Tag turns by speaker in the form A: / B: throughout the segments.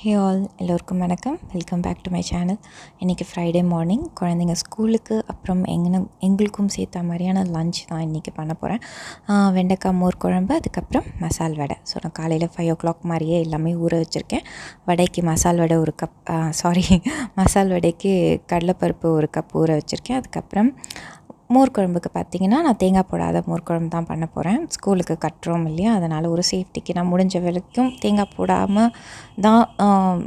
A: ஹே all எல்லோருக்கும் வணக்கம். Welcome back to my channel. இன்றைக்கி ஃப்ரைடே மார்னிங் குழந்தைங்க ஸ்கூலுக்கு அப்புறம் எங்களுக்கும் சேர்த்த மாதிரியான லஞ்ச் தான் இன்றைக்கி பண்ண போகிறேன். வெண்டைக்காய் மோர் குழம்பு, அதுக்கப்புறம் மசால் வடை. ஸோ நான் காலையில் 5 o'clock மாதிரியே எல்லாமே ஊற வச்சுருக்கேன். வடைக்கு மசால் வடை ஒரு கப் மசால் வடைக்கு கடலைப்பருப்பு ஒரு கப் ஊற வச்சுருக்கேன். அதுக்கப்புறம் மோர் குழம்புக்கு பார்த்திங்கன்னா நான் தேங்காய் போடாத மோர் குழம்பு தான் பண்ண போகிறேன். ஸ்கூலுக்கு கட்டுறோம் இல்லையா, அதனால் ஒரு சேஃப்டிக்கு நான் முடிஞ்ச வரைக்கும் தேங்காய் போடாமல் தான்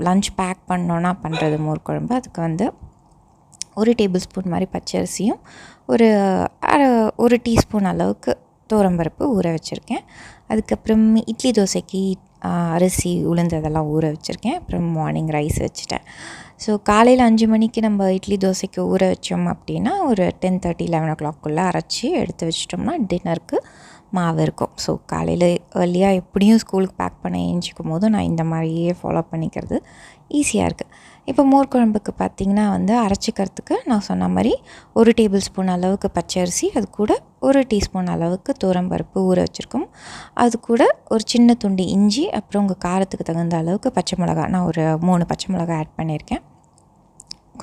A: லஞ்ச் பேக் பண்ணோன்னா பண்ணுறது மோர் குழம்பு. அதுக்கு வந்து 1 டேபிள் ஸ்பூன் மாதிரி பச்சரிசியும் ஒரு டீஸ்பூன் அளவுக்கு துவரம்பருப்பு ஊற வச்சுருக்கேன். அதுக்கப்புறம் இட்லி தோசைக்கு அரிசி உளுந்து அதெல்லாம் ஊற வச்சுருக்கேன். அப்புறம் மார்னிங் ரைஸ் வச்சுட்டேன். ஸோ காலையில் 5 மணிக்கு நம்ம இட்லி தோசைக்கு ஊற வச்சோம் அப்படின்னா ஒரு 10:30 11 o'clock அரைச்சி எடுத்து வச்சிட்டோம்னா டின்னருக்கு மாவு இருக்கும். ஸோ காலையில் ஏர்லியாக எப்படியும் ஸ்கூலுக்கு பேக் பண்ண ஏஞ்சிக்கும் போது நான் இந்த மாதிரியே ஃபாலோ பண்ணிக்கிறது ஈஸியாக இருக்குது. இப்போ மோர் குழம்புக்கு பார்த்திங்கன்னா வந்து அரைச்சிக்கிறதுக்கு நான் சொன்ன மாதிரி 1 டேபிள் ஸ்பூன் அளவுக்கு பச்சரிசி, அது கூட 1 டீஸ்பூன் அளவுக்கு துவரம்பருப்பு ஊற வச்சுருக்கோம். அது கூட ஒரு சின்ன துண்டு இஞ்சி, அப்புறம் உங்கள் காரத்துக்கு தகுந்த அளவுக்கு பச்சை மிளகா, நான் ஒரு 3 பச்சை மிளகா ஆட் பண்ணியிருக்கேன்.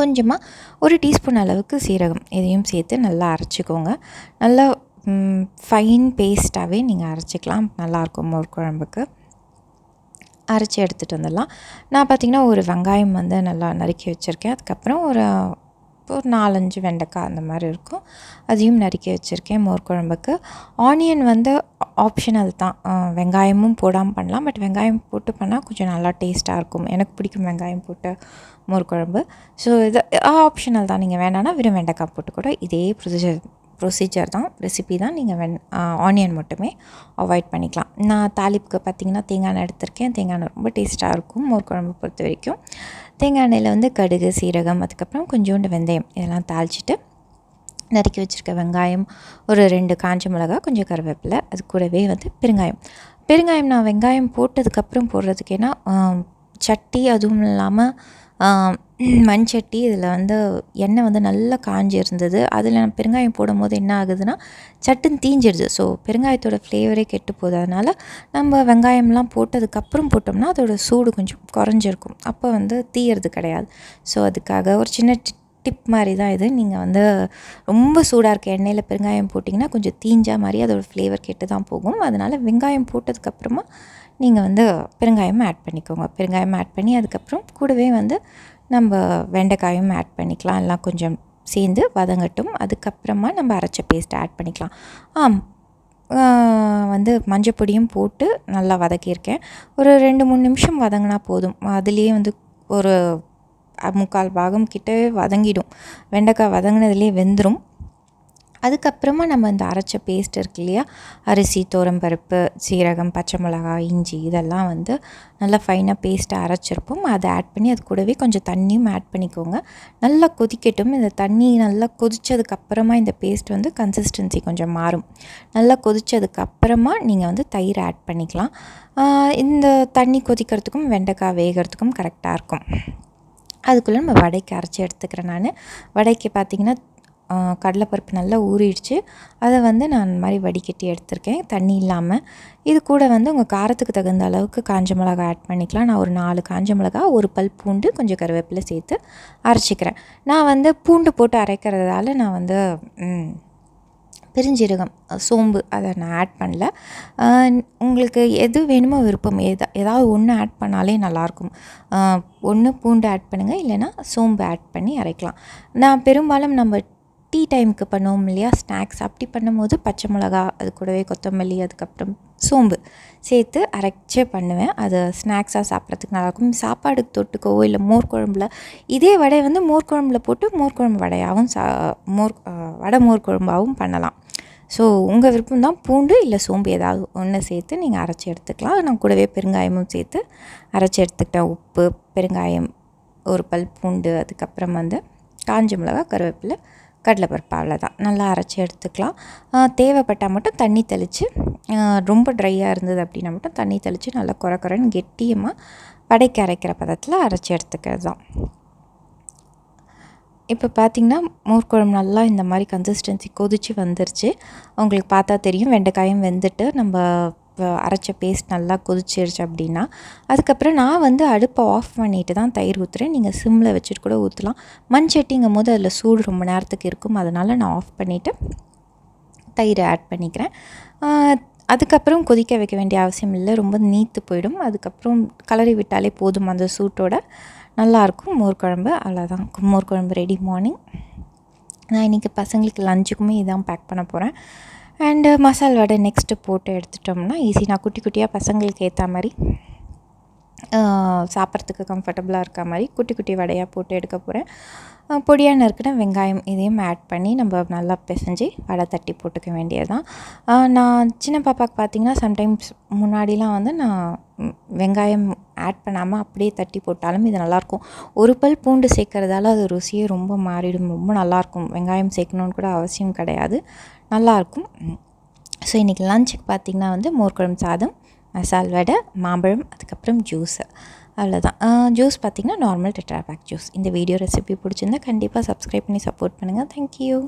A: கொஞ்சமாக 1 டீஸ்பூன் அளவுக்கு சீரகம், இதையும் சேர்த்து நல்லா அரைச்சிக்கோங்க. நல்லா ஃபைன் பேஸ்ட்டாகவே நீங்கள் அரைச்சிக்கலாம், நல்லாயிருக்கும் மோர் குழம்புக்கு. அரைச்சி எடுத்துகிட்டு வந்துடலாம். நான் பார்த்திங்கன்னா ஒரு வெங்காயம் வந்து நல்லா நறுக்கி வச்சுருக்கேன். அதுக்கப்புறம் ஒரு 4-5 வெண்டைக்காய் அந்த மாதிரி இருக்கும், அதையும் நறுக்கி வச்சுருக்கேன். மோர் குழம்புக்கு ஆனியன் வந்து ஆப்ஷனல் தான், வெங்காயமும் போடாமல் பண்ணலாம். பட் வெங்காயம் போட்டு பண்ணால் கொஞ்சம் நல்லா டேஸ்ட்டாக இருக்கும். எனக்கு பிடிக்கும் வெங்காயம் போட்டு மோர் குழம்பு. ஸோ இது ஆப்ஷனல் தான், நீங்கள் வேணான்னா வெறும் வெண்டைக்காய் போட்டு கூட இதே ப்ரொசீஜர் தான், ரெசிபி தான். நீங்கள் ஆனியன் மட்டுமே அவாய்ட் பண்ணிக்கலாம். நான் தாளிப்புக்கு பார்த்திங்கன்னா தேங்காய் எண்ணெய் எடுத்திருக்கேன். தேங்காய் எண்ணெய் ரொம்ப டேஸ்ட்டாக இருக்கும் மோர் குழம்பு பொறுத்த வரைக்கும். தேங்காய் எண்ணெயில் வந்து கடுகு, சீரகம், அதுக்கப்புறம் கொஞ்சோண்டு வெந்தயம் இதெல்லாம் தாளிச்சிட்டு நறுக்கி வச்சுருக்க வெங்காயம், ஒரு 2 காஞ்ச மிளகா, கொஞ்சம் கருவேப்பிலை, அது கூடவே வந்து பெருங்காயம் நான் வெங்காயம் போட்டதுக்கப்புறம் போடுறதுக்கு, ஏன்னா சட்டி அதுவும் இல்லாமல் மண்சட்டி, இதில் வந்து எண்ணெய் வந்து நல்லா காஞ்சி இருந்தது. அதில் நான் பெருங்காயம் போடும்போது என்ன ஆகுதுன்னா சட்டுன்னு தீஞ்சிடுது. ஸோ பெருங்காயத்தோட ஃப்ளேவரே கெட்டு போகுது. அதனால் நம்ம வெங்காயம்லாம் போட்டதுக்கப்புறம் போட்டோம்னா அதோடய சூடு கொஞ்சம் குறைஞ்சிருக்கும், அப்போ வந்து தீயறது கிடையாது. ஸோ அதுக்காக ஒரு சின்ன டிப் மாதிரி தான் இது. நீங்கள் வந்து ரொம்ப சூடாக இருக்க எண்ணெயில் பெருங்காயம் போட்டிங்கன்னா கொஞ்சம் தீஞ்சா மாதிரி அதோடய ஃப்ளேவர் கெட்டு தான் போகும். அதனால் வெங்காயம் போட்டதுக்கப்புறமா நீங்கள் வந்து பெருங்காயம் ஆட் பண்ணிக்கோங்க. பெருங்காயம் ஆட் பண்ணி அதுக்கப்புறம் கூடவே வந்து நம்ம வெண்டைக்காயும் ஆட் பண்ணிக்கலாம். எல்லாம் கொஞ்சம் சேர்ந்து வதங்கட்டும். அதுக்கப்புறமா நம்ம அரைச்ச பேஸ்ட்டை ஆட் பண்ணிக்கலாம். வந்து மஞ்சப்பொடியும் போட்டு நல்லா வதக்கியிருக்கேன். ஒரு 2-3 நிமிஷம் வதங்கினா போதும். அதுலேயே வந்து ஒரு 3/4 பாகம் கிட்டவே வதங்கிடும். வெண்டைக்காய் வதங்கினதுலேயே வெந்துடும். அதுக்கப்புறமா நம்ம இந்த அரைச்ச பேஸ்ட் இருக்கு இல்லையா, அரிசி, துவரம்பருப்பு, சீரகம், பச்சை மிளகாய், இஞ்சி, இதெல்லாம் வந்து நல்லா ஃபைனாக பேஸ்ட்டாக அரைச்சிருப்போம். அதை ஆட் பண்ணி அது கூடவே கொஞ்சம் தண்ணியும் ஆட் பண்ணிக்கோங்க. நல்லா கொதிக்கட்டும். இந்த தண்ணி நல்லா கொதித்ததுக்கப்புறமா இந்த பேஸ்ட் வந்து கன்சிஸ்டன்சி கொஞ்சம் மாறும். நல்லா கொதித்ததுக்கப்புறமா நீங்கள் வந்து தயிர் ஆட் பண்ணிக்கலாம். இந்த தண்ணி கொதிக்கிறதுக்கும் வெண்டைக்காய் வேகிறதுக்கும் கரெக்டாக இருக்கும். அதுக்குள்ளே நம்ம வடைக்கு அரைச்சி எடுத்துக்கிறேன். நான் வடைக்கு பார்த்திங்கன்னா கடலைப்பருப்பு நல்லா ஊறிடுச்சு. அதை வந்து நான் இந்த மாதிரி வடிகட்டி எடுத்திருக்கேன், தண்ணி இல்லாமல். இது கூட வந்து உங்கள் காரத்துக்கு தகுந்த அளவுக்கு காஞ்ச மிளகா ஆட் பண்ணிக்கலாம். நான் ஒரு 4 காஞ்ச மிளகா, 1 பல் பூண்டு, கொஞ்சம் கருவேப்பிலை சேர்த்து அரைச்சிக்கிறேன். நான் வந்து பூண்டு போட்டு அரைக்கிறதால நான் வந்து பெருஞ்சீரகம், சோம்பு அதை நான் ஆட் பண்ணல. உங்களுக்கு எது வேணுமோ விருப்பம், ஏதாவது ஒன்று ஆட் பண்ணாலே நல்லாயிருக்கும். ஒன்று பூண்டு ஆட் பண்ணுங்கள், இல்லைனா சோம்பு ஆட் பண்ணி அரைக்கலாம். நான் பெரும்பாலும் நம்ம டீ டைமுக்கு பண்ணுவோம் இல்லையா, ஸ்நாக்ஸ், அப்படி பண்ணும்போது பச்சை மிளகா, அது கூடவே கொத்தமல்லி, அதுக்கப்புறம் சோம்பு சேர்த்து அரைச்சே பண்ணுவேன். அது ஸ்நாக்ஸாக சாப்பிட்றதுக்கு நல்லாயிருக்கும். சாப்பாடுக்கு தொட்டுக்கவோ இல்லை மோர் குழம்புல, இதே வடை வந்து மோர் குழம்புல போட்டு மோர் குழம்பு வடையாகவும் மோர் குழம்பாகவும் பண்ணலாம். ஸோ உங்கள் விருப்பம் தான். பூண்டு இல்லை சோம்பு ஏதாவது ஒன்று சேர்த்து நீங்கள் அரைச்சி எடுத்துக்கலாம். நான் கூடவே பெருங்காயமும் சேர்த்து அரைச்சி எடுத்துக்கிட்டேன். உப்பு, பெருங்காயம், 1 பல் பூண்டு, அதுக்கப்புறம் வந்து காஞ்ச மிளகா, கருவேப்பிலை, கடலைப்பருப்பு, அவ்வளோதான். நல்லா அரைச்சி எடுத்துக்கலாம். தேவைப்பட்டால் மட்டும் தண்ணி தெளித்து, ரொம்ப ட்ரையாக இருந்தது அப்படின்னா மட்டும் தண்ணி தெளித்து நல்லா குறைன்னு கெட்டியமாக வடைக்கு அரைக்கிற பதத்தில் அரைச்சி எடுத்துக்கிறது தான். இப்போ பார்த்திங்கன்னா மோர் குழம்பு நல்லா இந்த மாதிரி கன்சிஸ்டன்சி கொதித்து வந்துருச்சு. உங்களுக்கு பார்த்தா தெரியும் வெண்டைக்காயும் வெந்துட்டு நம்ம அரைச்ச பேஸ்ட் நல்லா கொதிச்சிருச்சு அப்படின்னா, அதுக்கப்புறம் நான் வந்து அடுப்பை ஆஃப் பண்ணிவிட்டு தான் தயிர் ஊற்றுறேன். நீங்கள் சிம்மில் வச்சுட்டு கூட ஊற்றலாம். மண் சட்டிங்கும் போது அதில் சூடு ரொம்ப நேரத்துக்கு இருக்கும். அதனால் நான் ஆஃப் பண்ணிவிட்டு தயிரை ஆட் பண்ணிக்கிறேன். அதுக்கப்புறம் கொதிக்க வைக்க வேண்டிய அவசியம் இல்லை, ரொம்ப நீத்து போயிடும். அதுக்கப்புறம் கலரி விட்டாலே போதும், அந்த சூட்டோட நல்லாயிருக்கும் மோர் குழம்பு. அவ்வளோதான், மோர் குழம்பு ரெடி. மார்னிங் நான் இன்றைக்கி பசங்களுக்கு லஞ்சுக்குமே இதான் பேக் பண்ண போகிறேன். அண்டு மசால் வடை நெக்ஸ்ட்டு போட்டு எடுத்துட்டோம்னா ஈஸி. நான் குட்டி குட்டியாக பசங்களுக்கு ஏற்ற மாதிரி சாப்பிட்றதுக்கு கம்ஃபர்டபுளாக இருக்க மாதிரி குட்டி குட்டி வடையாக போட்டு எடுக்க போகிறேன். பொடியாக நறுக்கின வெங்காயம் இதையும் ஆட் பண்ணி நம்ம நல்லா பிசைஞ்சு வடை தட்டி போட்டுக்க வேண்டியது தான். நான் சின்ன பாப்பாவுக்கு பார்த்திங்கன்னா சம்டைம்ஸ் முன்னாடிலாம் வந்து நான் வெங்காயம் ஆட் பண்ணாமல் அப்படியே தட்டி போட்டாலும் இது நல்லாயிருக்கும். ஒரு பல் பூண்டு சேர்க்கறதால அது ருசியே ரொம்ப மாறிடும், ரொம்ப நல்லாயிருக்கும். வெங்காயம் சேர்க்கணுன்னு கூட அவசியம் கிடையாது, நல்லாயிருக்கும். ஸோ இன்றைக்கி லஞ்சுக்கு பார்த்திங்கன்னா வந்து மோர் குழம்பு சாதம், மசால் வடை, மாம்பழம், அதுக்கப்புறம் ஜூஸு, அவ்வளோதான். ஜூஸ் பார்த்திங்கன்னா நார்மல் டெட்ரா பேக் ஜூஸ். இந்த வீடியோ ரெசிபி பிடிச்சிருந்தா கண்டிப்பாக சப்ஸ்கிரைப் பண்ணி சப்போர்ட் பண்ணுங்கள். தேங்க்யூ.